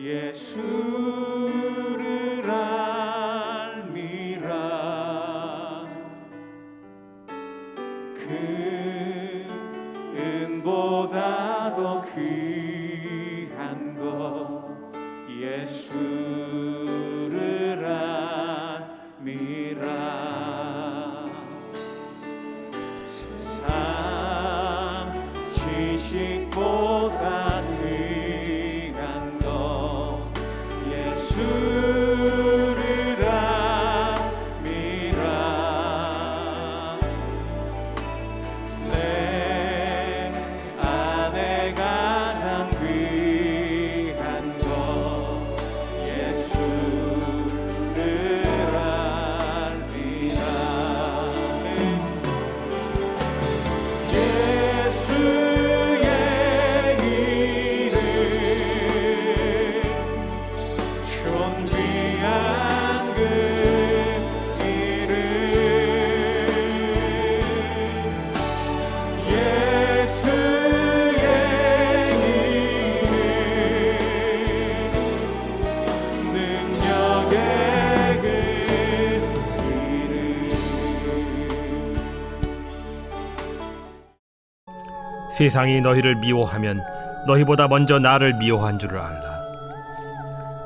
예수를 알미라. 그 은보다 더 귀한 것 예수를 알미라. 세상 지식보다 귀한 것 예수를 알미라. 내 안에 가장 귀한 것 예수를 알미라. 예수의 이름 존귀한 그 이름 예수의 이름 능력의 그 이름. 세상이 너희를 미워하면 너희보다 먼저 나를 미워한 줄을 알라.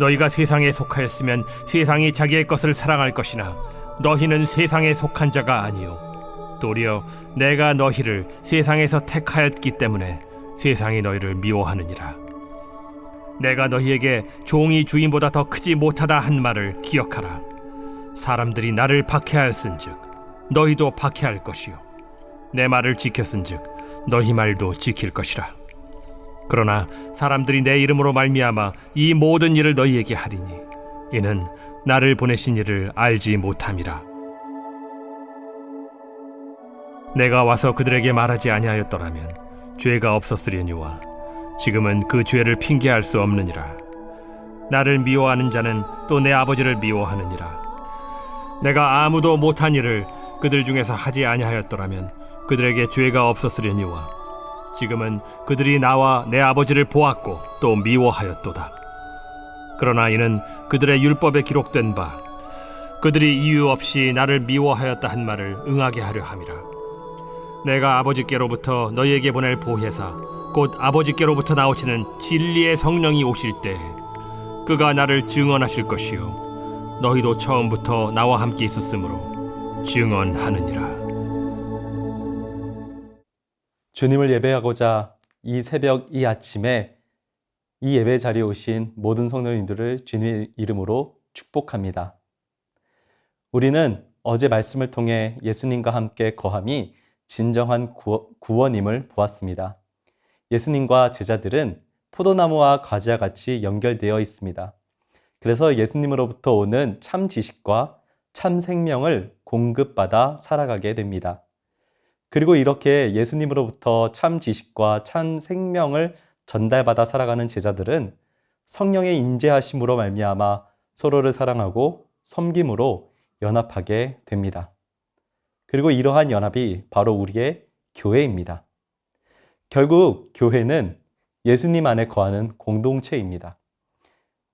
너희가 세상에 속하였으면 세상이 자기의 것을 사랑할 것이나 너희는 세상에 속한 자가 아니요 도리어 내가 너희를 세상에서 택하였기 때문에 세상이 너희를 미워하느니라. 내가 너희에게 종이 주인보다 더 크지 못하다 한 말을 기억하라. 사람들이 나를 박해하였은즉 너희도 박해할 것이요 내 말을 지켰은즉 너희 말도 지킬 것이라. 그러나 사람들이 내 이름으로 말미암아 이 모든 일을 너희에게 하리니 이는 나를 보내신 이를 알지 못함이라. 내가 와서 그들에게 말하지 아니하였더라면 죄가 없었으려니와 지금은 그 죄를 핑계할 수 없느니라. 나를 미워하는 자는 또 내 아버지를 미워하느니라. 내가 아무도 못한 일을 그들 중에서 하지 아니하였더라면 그들에게 죄가 없었으려니와 지금은 그들이 나와 내 아버지를 보았고 또 미워하였도다. 그러나 이는 그들의 율법에 기록된 바 그들이 이유 없이 나를 미워하였다 한 말을 응하게 하려 함이라. 내가 아버지께로부터 너희에게 보낼 보혜사 곧 아버지께로부터 나오시는 진리의 성령이 오실 때 그가 나를 증언하실 것이요 너희도 처음부터 나와 함께 있었으므로 증언하느니라. 주님을 예배하고자 이 새벽 이 아침에 이 예배 자리에 오신 모든 성도님들을 주님의 이름으로 축복합니다. 우리는 어제 말씀을 통해 예수님과 함께 거함이 진정한 구원임을 보았습니다. 예수님과 제자들은 포도나무와 가지와 같이 연결되어 있습니다. 그래서 예수님으로부터 오는 참 지식과 참 생명을 공급받아 살아가게 됩니다. 그리고 이렇게 예수님으로부터 참 지식과 참 생명을 전달받아 살아가는 제자들은 성령의 인재하심으로 말미암아 서로를 사랑하고 섬김으로 연합하게 됩니다. 그리고 이러한 연합이 바로 우리의 교회입니다. 결국 교회는 예수님 안에 거하는 공동체입니다.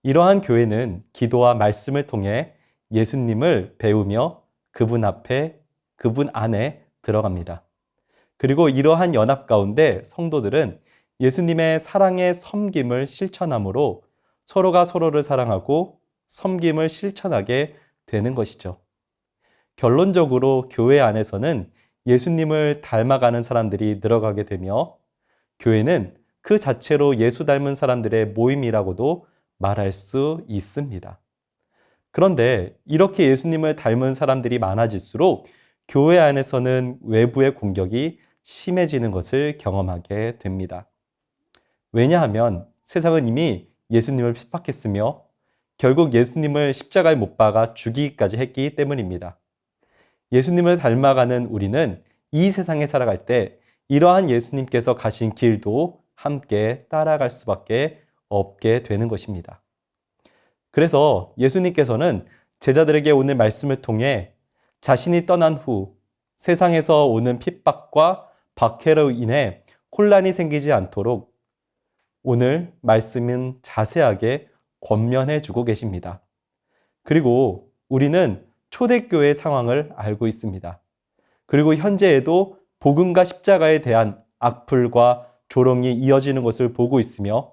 이러한 교회는 기도와 말씀을 통해 예수님을 배우며 그분 안에 들어갑니다. 그리고 이러한 연합 가운데 성도들은 예수님의 사랑의 섬김을 실천함으로 서로가 서로를 사랑하고 섬김을 실천하게 되는 것이죠. 결론적으로 교회 안에서는 예수님을 닮아가는 사람들이 늘어가게 되며 교회는 그 자체로 예수 닮은 사람들의 모임이라고도 말할 수 있습니다. 그런데 이렇게 예수님을 닮은 사람들이 많아질수록 교회 안에서는 외부의 공격이 심해지는 것을 경험하게 됩니다. 왜냐하면 세상은 이미 예수님을 핍박했으며 결국 예수님을 십자가에 못 박아 죽이기까지 했기 때문입니다. 예수님을 닮아가는 우리는 이 세상에 살아갈 때 이러한 예수님께서 가신 길도 함께 따라갈 수밖에 없게 되는 것입니다. 그래서 예수님께서는 제자들에게 오늘 말씀을 통해 자신이 떠난 후 세상에서 오는 핍박과 박해로 인해 혼란이 생기지 않도록 오늘 말씀은 자세하게 권면해 주고 계십니다. 그리고 우리는 초대교회 상황을 알고 있습니다. 그리고 현재에도 복음과 십자가에 대한 악플과 조롱이 이어지는 것을 보고 있으며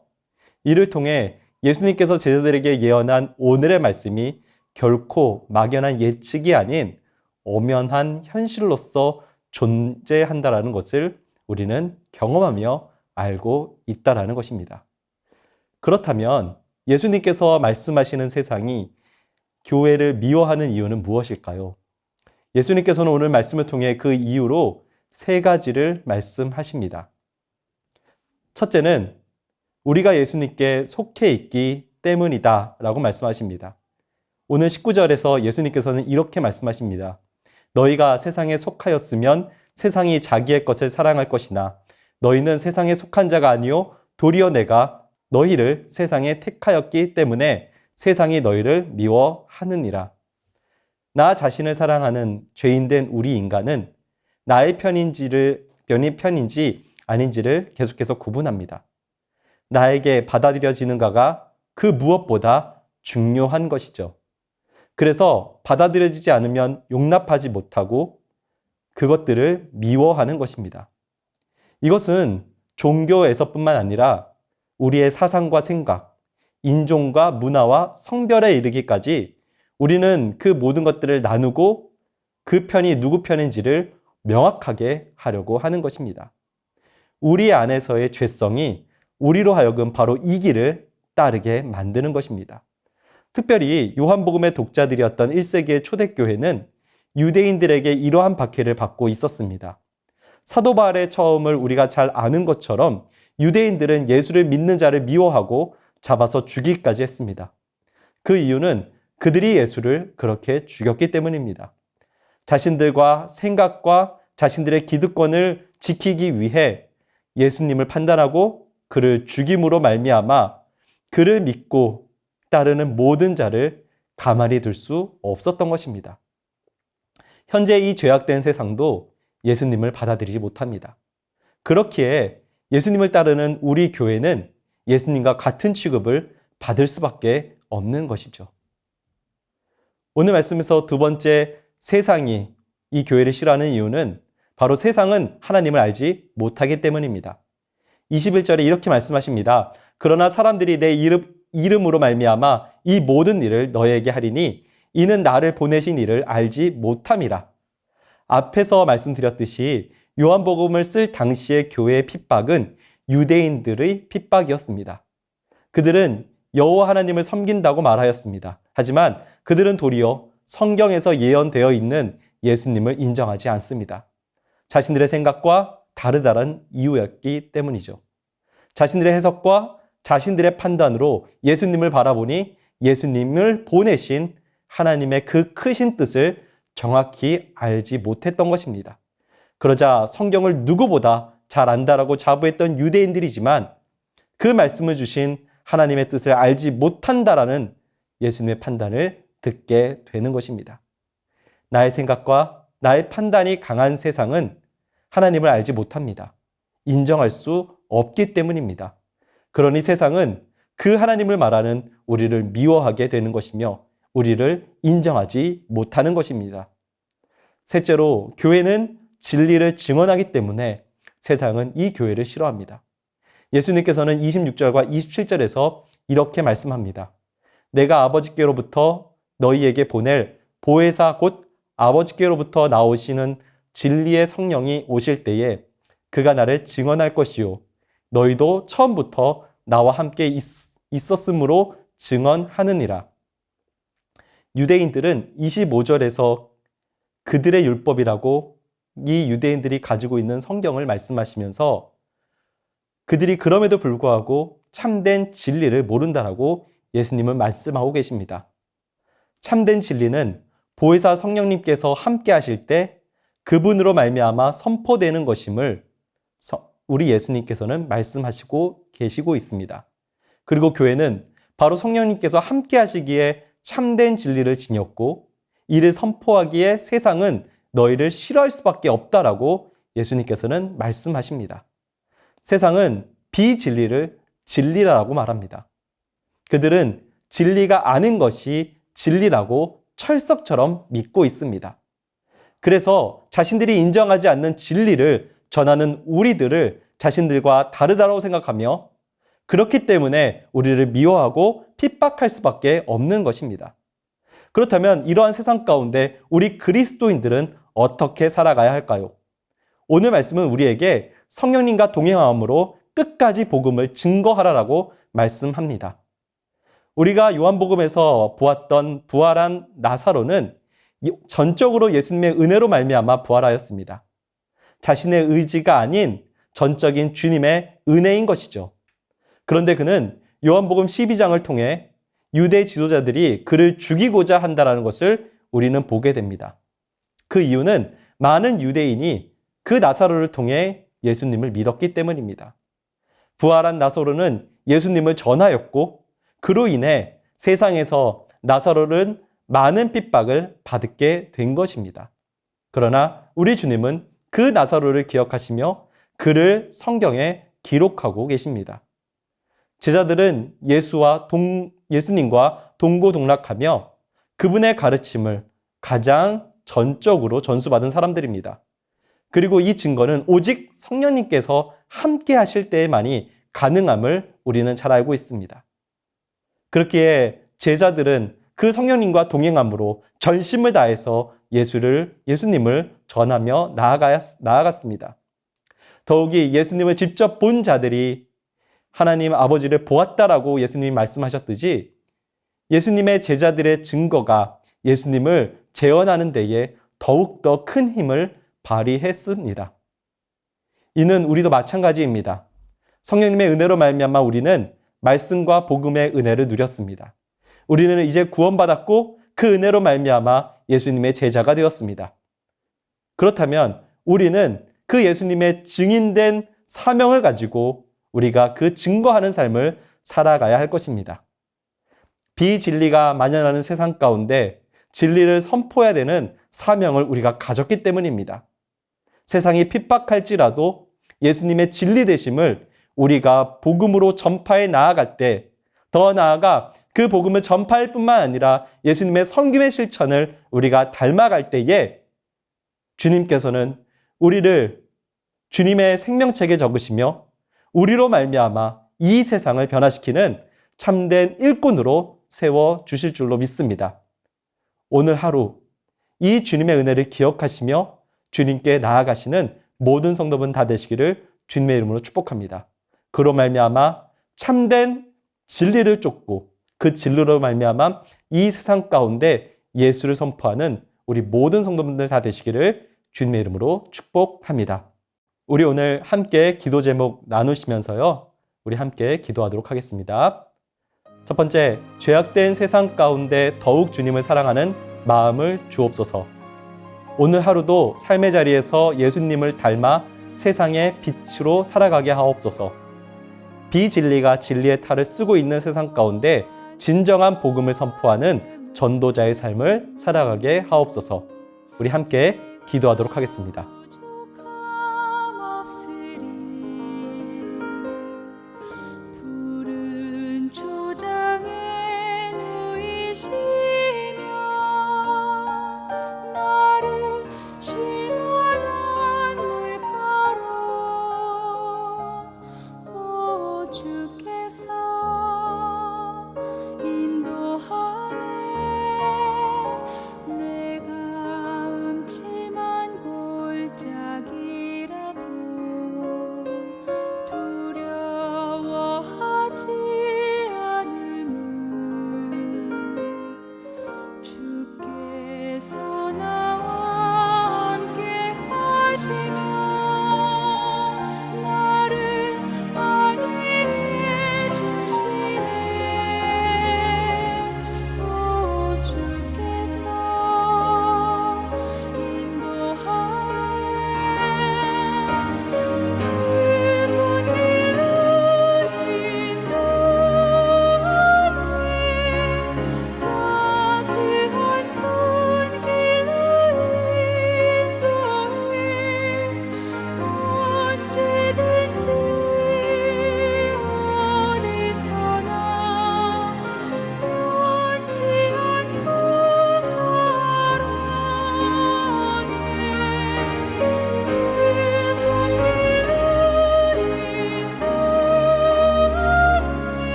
이를 통해 예수님께서 제자들에게 예언한 오늘의 말씀이 결코 막연한 예측이 아닌 엄연한 현실로서 존재한다라는 것을 우리는 경험하며 알고 있다라는 것입니다. 그렇다면 예수님께서 말씀하시는 세상이 교회를 미워하는 이유는 무엇일까요? 예수님께서는 오늘 말씀을 통해 그 이유로 세 가지를 말씀하십니다. 첫째는 우리가 예수님께 속해 있기 때문이다 라고 말씀하십니다. 오늘 19절에서 예수님께서는 이렇게 말씀하십니다. 너희가 세상에 속하였으면 세상이 자기의 것을 사랑할 것이나 너희는 세상에 속한 자가 아니요 도리어 내가 너희를 세상에 택하였기 때문에 세상이 너희를 미워하느니라. 나 자신을 사랑하는 죄인된 우리 인간은 나의 편인지 아닌지를 계속해서 구분합니다. 나에게 받아들여지는가가 그 무엇보다 중요한 것이죠. 그래서 받아들여지지 않으면 용납하지 못하고 그것들을 미워하는 것입니다. 이것은 종교에서뿐만 아니라 우리의 사상과 생각, 인종과 문화와 성별에 이르기까지 우리는 그 모든 것들을 나누고 그 편이 누구 편인지를 명확하게 하려고 하는 것입니다. 우리 안에서의 죄성이 우리로 하여금 바로 이 길을 따르게 만드는 것입니다. 특별히 요한복음의 독자들이었던 1세기의 초대교회는 유대인들에게 이러한 박해를 받고 있었습니다. 사도 바울의 처음을 우리가 잘 아는 것처럼 유대인들은 예수를 믿는 자를 미워하고 잡아서 죽이기까지 했습니다. 그 이유는 그들이 예수를 그렇게 죽였기 때문입니다. 자신들과 생각과 자신들의 기득권을 지키기 위해 예수님을 판단하고 그를 죽임으로 말미암아 그를 믿고 따르는 모든 자를 가만히 둘 수 없었던 것입니다. 현재 이 죄악된 세상도 예수님을 받아들이지 못합니다. 그렇기에 예수님을 따르는 우리 교회는 예수님과 같은 취급을 받을 수밖에 없는 것이죠. 오늘 말씀에서 두 번째, 세상이 이 교회를 싫어하는 이유는 바로 세상은 하나님을 알지 못하기 때문입니다. 21절에 이렇게 말씀하십니다. 그러나 사람들이 내 이름으로 말미암아 이 모든 일을 너에게 하리니 이는 나를 보내신 이를 알지 못함이라. 앞에서 말씀드렸듯이 요한복음을 쓸 당시의 교회의 핍박은 유대인들의 핍박이었습니다. 그들은 여호와 하나님을 섬긴다고 말하였습니다. 하지만 그들은 도리어 성경에서 예언되어 있는 예수님을 인정하지 않습니다. 자신들의 생각과 다르다는 이유였기 때문이죠. 자신들의 해석과 자신들의 판단으로 예수님을 바라보니 예수님을 보내신 하나님의 그 크신 뜻을 정확히 알지 못했던 것입니다. 그러자 성경을 누구보다 잘 안다라고 자부했던 유대인들이지만 그 말씀을 주신 하나님의 뜻을 알지 못한다라는 예수님의 판단을 듣게 되는 것입니다. 나의 생각과 나의 판단이 강한 세상은 하나님을 알지 못합니다. 인정할 수 없기 때문입니다. 그러니 세상은 그 하나님을 말하는 우리를 미워하게 되는 것이며 우리를 인정하지 못하는 것입니다. 셋째로, 교회는 진리를 증언하기 때문에 세상은 이 교회를 싫어합니다. 예수님께서는 26절과 27절에서 이렇게 말씀합니다. 내가 아버지께로부터 너희에게 보낼 보혜사 곧 아버지께로부터 나오시는 진리의 성령이 오실 때에 그가 나를 증언할 것이요 너희도 처음부터 나와 함께 있었으므로 증언하느니라. 유대인들은 25절에서 그들의 율법이라고 이 유대인들이 가지고 있는 성경을 말씀하시면서 그들이 그럼에도 불구하고 참된 진리를 모른다라고 예수님은 말씀하고 계십니다. 참된 진리는 보혜사 성령님께서 함께 하실 때 그분으로 말미암아 선포되는 것임을 우리 예수님께서는 말씀하시고 계시고 있습니다. 그리고 교회는 바로 성령님께서 함께 하시기에 참된 진리를 지녔고 이를 선포하기에 세상은 너희를 싫어할 수밖에 없다라고 예수님께서는 말씀하십니다. 세상은 비진리를 진리라고 말합니다. 그들은 진리가 아닌 것이 진리라고 철석처럼 믿고 있습니다. 그래서 자신들이 인정하지 않는 진리를 전하는 우리들을 자신들과 다르다고 생각하며 그렇기 때문에 우리를 미워하고 핍박할 수밖에 없는 것입니다. 그렇다면 이러한 세상 가운데 우리 그리스도인들은 어떻게 살아가야 할까요? 오늘 말씀은 우리에게 성령님과 동행함으로 끝까지 복음을 증거하라라고 말씀합니다. 우리가 요한복음에서 보았던 부활한 나사로는 전적으로 예수님의 은혜로 말미암아 부활하였습니다. 자신의 의지가 아닌 전적인 주님의 은혜인 것이죠. 그런데 그는 요한복음 12장을 통해 유대 지도자들이 그를 죽이고자 한다는 것을 우리는 보게 됩니다. 그 이유는 많은 유대인이 그 나사로를 통해 예수님을 믿었기 때문입니다. 부활한 나사로는 예수님을 전하였고 그로 인해 세상에서 나사로는 많은 핍박을 받게 된 것입니다. 그러나 우리 주님은 그 나사로를 기억하시며 그를 성경에 기록하고 계십니다. 제자들은 예수님과 동고동락하며 그분의 가르침을 가장 전적으로 전수받은 사람들입니다. 그리고 이 증거는 오직 성령님께서 함께 하실 때에만이 가능함을 우리는 잘 알고 있습니다. 그렇기에 제자들은 그 성령님과 동행함으로 전심을 다해서 예수님을 전하며 나아갔습니다. 더욱이 예수님을 직접 본 자들이 하나님 아버지를 보았다라고 예수님이 말씀하셨듯이 예수님의 제자들의 증거가 예수님을 재현하는 데에 더욱더 큰 힘을 발휘했습니다. 이는 우리도 마찬가지입니다. 성령님의 은혜로 말미암아 우리는 말씀과 복음의 은혜를 누렸습니다. 우리는 이제 구원받았고 그 은혜로 말미암아 예수님의 제자가 되었습니다. 그렇다면 우리는 그 예수님의 증인된 사명을 가지고 우리가 그 증거하는 삶을 살아가야 할 것입니다. 비진리가 만연하는 세상 가운데 진리를 선포해야 되는 사명을 우리가 가졌기 때문입니다. 세상이 핍박할지라도 예수님의 진리 되심을 우리가 복음으로 전파해 나아갈 때 더 나아가 그 복음을 전파할 뿐만 아니라 예수님의 섬김의 실천을 우리가 닮아갈 때에 주님께서는 우리를 주님의 생명책에 적으시며 우리로 말미암아 이 세상을 변화시키는 참된 일꾼으로 세워주실 줄로 믿습니다. 오늘 하루 이 주님의 은혜를 기억하시며 주님께 나아가시는 모든 성도분 다 되시기를 주님의 이름으로 축복합니다. 그로 말미암아 참된 진리를 쫓고 그 진리로 말미암아 이 세상 가운데 예수를 선포하는 우리 모든 성도분들 다 되시기를 주님의 이름으로 축복합니다. 우리 오늘 함께 기도 제목 나누시면서요, 우리 함께 기도하도록 하겠습니다. 첫 번째, 죄악된 세상 가운데 더욱 주님을 사랑하는 마음을 주옵소서. 오늘 하루도 삶의 자리에서 예수님을 닮아 세상의 빛으로 살아가게 하옵소서. 비진리가 진리의 탈을 쓰고 있는 세상 가운데 진정한 복음을 선포하는 전도자의 삶을 살아가게 하옵소서. 우리 함께 기도하도록 하겠습니다.